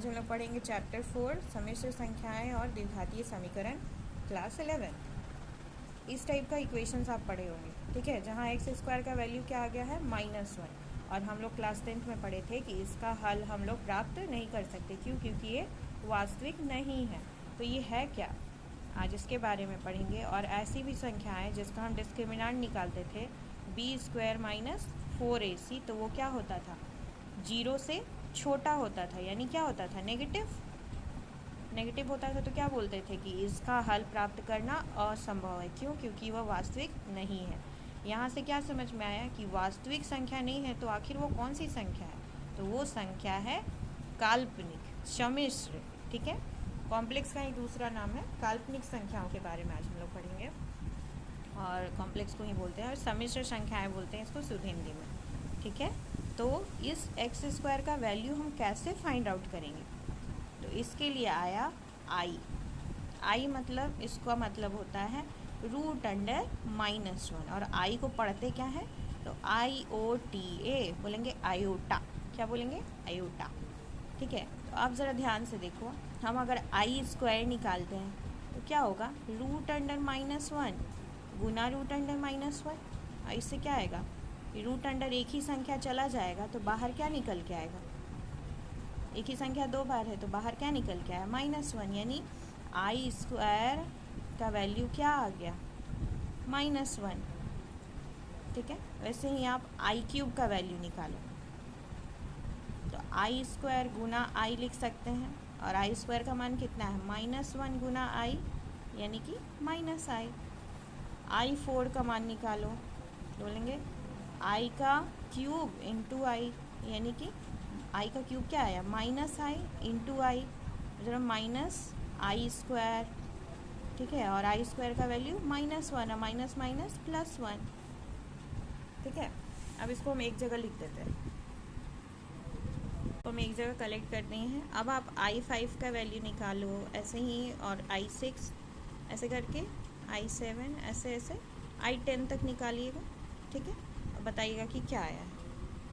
हम लोग पढ़ेंगे चैप्टर 4 सम्मिश्र संख्याएं और द्विघातीय समीकरण क्लास 11। इस टाइप का इक्वेशंस आप पढ़े होंगे, ठीक है, जहाँ एक्स स्क्वायर का वैल्यू क्या आ गया है -1। और हम लोग क्लास 10th में पढ़े थे कि इसका हल हम लोग प्राप्त नहीं कर सकते, क्यों? क्योंकि ये वास्तविक नहीं है। तो ये है क्या, आज इसके बारे में पढ़ेंगे। और ऐसी भी संख्याएं जिसका हम डिस्क्रिमिनेंट निकालते थे b² - 4ac, तो वो क्या होता था, 0 से छोटा होता था, यानी क्या होता था, नेगेटिव होता था। तो क्या बोलते थे कि इसका हल प्राप्त करना असंभव है। क्यों? क्योंकि वह वास्तविक नहीं है। यहाँ से क्या समझ में आया कि वास्तविक संख्या नहीं है, तो आखिर वो कौन सी संख्या है? तो वो संख्या है काल्पनिक, सम्मिश्र, ठीक है। कॉम्प्लेक्स का ही दूसरा नाम है। काल्पनिक संख्याओं के बारे में आज हम लोग पढ़ेंगे, और कॉम्प्लेक्स को ही बोलते हैं, और सम्मिश्र संख्याएं बोलते हैं इसको शुद्ध हिंदी में, ठीक है। तो इस एक्स स्क्वायर का वैल्यू हम कैसे फाइंड आउट करेंगे? तो इसके लिए आया आई मतलब, इसका मतलब होता है √(-1), और आई को पढ़ते क्या है, तो IOTA बोलेंगे, आयोटा। क्या बोलेंगे? आयोटा, ठीक है। तो आप ज़रा ध्यान से देखो, हम अगर आई स्क्वायर निकालते हैं तो क्या होगा, √(-1) गुना √(-1). इससे क्या आएगा, √अंडर एक ही संख्या चला जाएगा तो बाहर क्या निकल के आएगा, एक ही संख्या दो बार है तो बाहर क्या निकल के आया, -1, यानी आई स्क्वायर का वैल्यू क्या आ गया, -1, ठीक है। वैसे ही आप i³ का वैल्यू निकालो तो आई स्क्वायर गुना आई लिख सकते हैं, और आई स्क्वायर का मान कितना है, -1 गुना आई, यानी कि -i। i4 का मान निकालो, बोलेंगे आई का क्यूब इंटू आई, यानी कि आई का क्यूब क्या आया, -i इंटू आई, जरा -i², ठीक है। और आई स्क्वायर का वैल्यू -1, और माइनस माइनस +1, ठीक है। अब इसको हम एक जगह लिख देते हैं, तो हम एक जगह कलेक्ट करते हैं। अब आप i5 का वैल्यू निकालो, ऐसे ही, और i6 ऐसे करके, i7 ऐसे ऐसे i10 तक निकालिएगा, ठीक है। बताइएगा कि क्या आया है।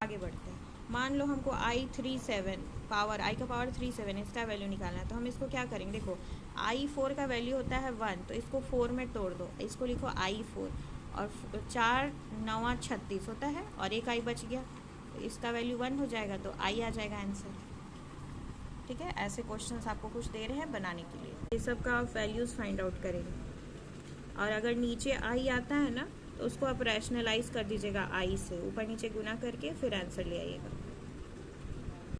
आगे बढ़ते हैं। मान लो हमको i3 पावर, i का पावर 37 इसका वैल्यू निकालना है, तो हम इसको क्या करेंगे, देखो i4 का वैल्यू होता है 1, तो इसको 4 में तोड़ दो, इसको लिखो i4, और 4 9 36 होता है, और एक i बच गया, तो इसका वैल्यू 1 हो जाएगा, तो i आ जाएगा आंसर, ठीक है। ऐसे क्वेश्चंस आपको कुछ दे रहे हैं बनाने के लिए, ये सब का आप वैल्यूज़ फाइंड आउट करेंगे। और अगर नीचे i आता है ना, तो उसको आप रैशनलाइज कर दीजिएगा, i से ऊपर नीचे गुना करके फिर आंसर ले आइएगा।